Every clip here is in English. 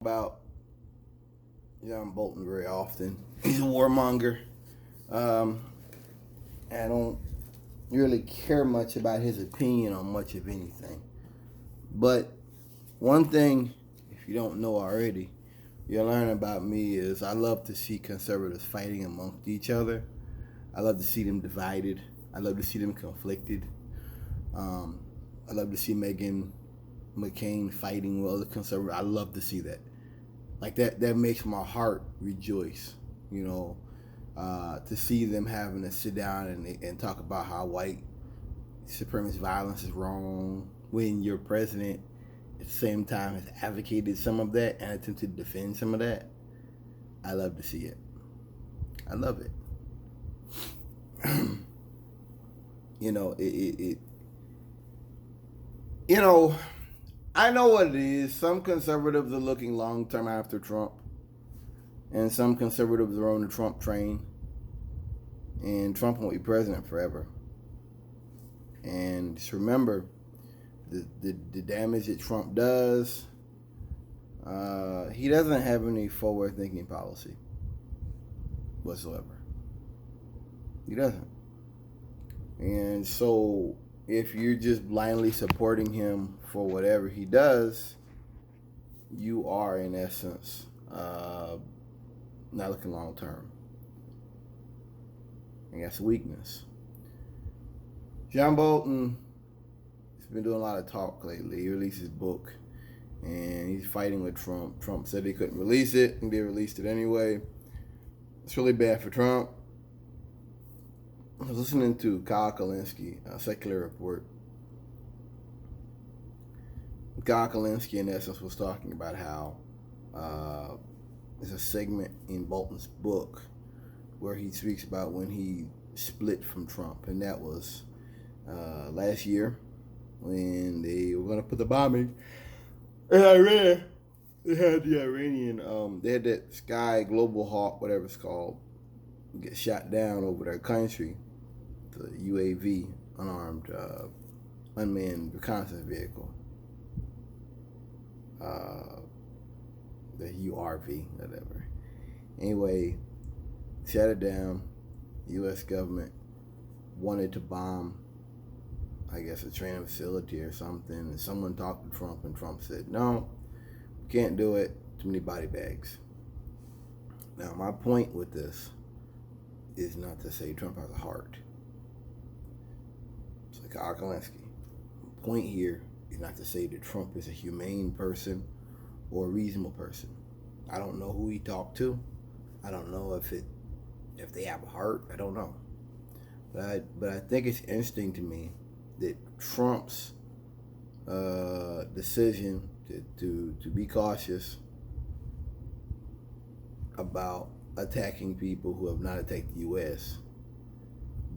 About John Bolton very often. He's a warmonger. Um, I don't really care much about his opinion on much of anything. But one thing, if you don't know already, you'll learn about me is I love to see conservatives fighting amongst each other. I love to see them divided. I love to see them conflicted. Um, I love to see Megan McCain fighting with other conservatives. I love to see that. Like that makes my heart rejoice, you know, to see them having to sit down and talk about how white supremacist violence is wrong when your president at the same time has advocated some of that and attempted to defend some of that. I love to see it. I love it. you know, it you know, I know what it is. Some conservatives are looking long term after Trump, and some conservatives are on the Trump train, and Trump won't be president forever. And just remember, the damage that Trump does, he doesn't have any forward thinking policy whatsoever. He doesn't. And so, if you're just blindly supporting him for whatever he does, you are, in essence, not looking long term. And that's a weakness. John Bolton has been doing a lot of talk lately. He released his book, and he's fighting with Trump. Trump said he couldn't release it, and they released it anyway. It's really bad for Trump. I was listening to Kyle Kalinske, a Secular Report. Kyle Kalinske, in essence, was talking about how there's a segment in Bolton's book where he speaks about when he split from Trump, and that was last year when they were going to put the bombing in Iran. They had the Iranian, they had that Sky Global Hawk, whatever it's called, get shot down over their country. The UAV, unarmed, unmanned reconnaissance vehicle. The URV, whatever. Anyway, shut it down. The U.S. government wanted to bomb, I guess, a training facility or something. And someone talked to Trump, and Trump said, no, can't do it. Too many body bags. Now, my point with this is not to say Trump has a heart. It's like Kyle Kalinske. The point here is not to say that Trump is a humane person or a reasonable person. I don't know who he talked to. I don't know if they have a heart. I don't know. But I think it's interesting to me that Trump's decision to be cautious about attacking people who have not attacked the U.S.,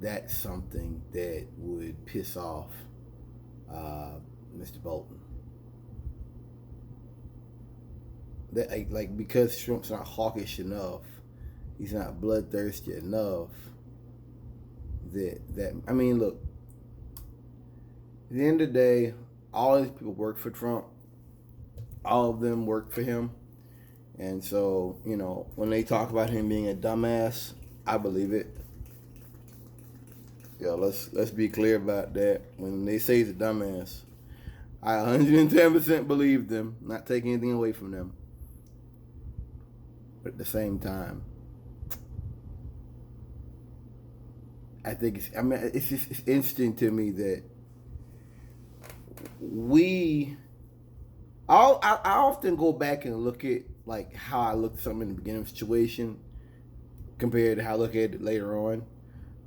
that's something that would piss off Mr. Bolton. That like because Trump's not hawkish enough, he's not bloodthirsty enough. That I mean, look. At the end of the day, all these people work for Trump. All of them work for him, and so when they talk about him being a dumbass, I believe it. Yeah, let's be clear about that. When they say he's a dumbass, I 110% believe them, not taking anything away from them. But at the same time, I think it's interesting to me that I often go back and look at like how I looked at something in the beginning of the situation compared to how I look at it later on.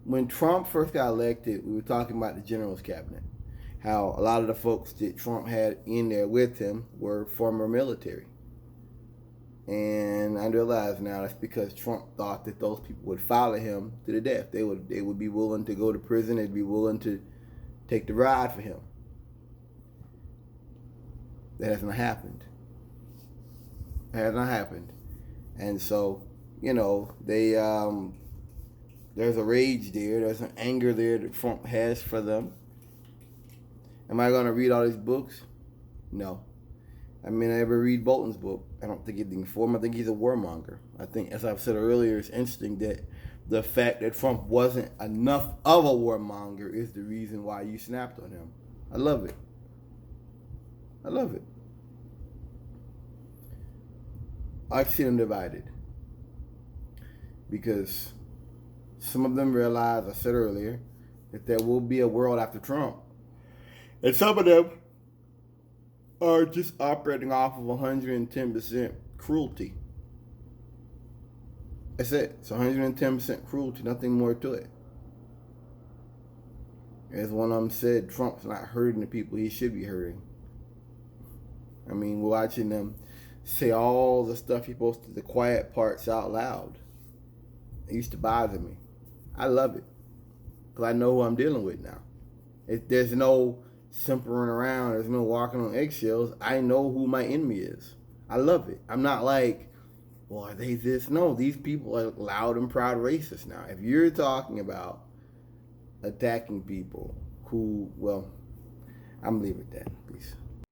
When Trump first got elected, we were talking about the general's cabinet. How a lot of the folks that Trump had in there with him were former military. And I realize now that's because Trump thought that those people would follow him to the death. They would be willing to go to prison. They'd be willing to take the ride for him. That has not happened. That has not happened. And so, they there's a rage there. There's an anger there that Trump has for them. Am I going to read all these books? No. I mean, I ever read Bolton's book. I don't think he's informed. I think he's a warmonger. I think, as I've said earlier, it's interesting that the fact that Trump wasn't enough of a warmonger is the reason why you snapped on him. I love it. I love it. I see them divided because some of them realize, I said earlier, that there will be a world after Trump. And some of them are just operating off of 110% cruelty. That's it. It's 110% cruelty, nothing more to it. As one of them said, Trump's not hurting the people he should be hurting. I mean, we're watching them say all the stuff he posted, the quiet parts out loud. It used to bother me. I love it because I know who I'm dealing with now. There's no simpering around. There's no walking on eggshells. I know who my enemy is. I love it. I'm not like, well, are they this? No, these people are loud and proud racists now. If you're talking about attacking people who, well, I'm leaving it at that. Peace.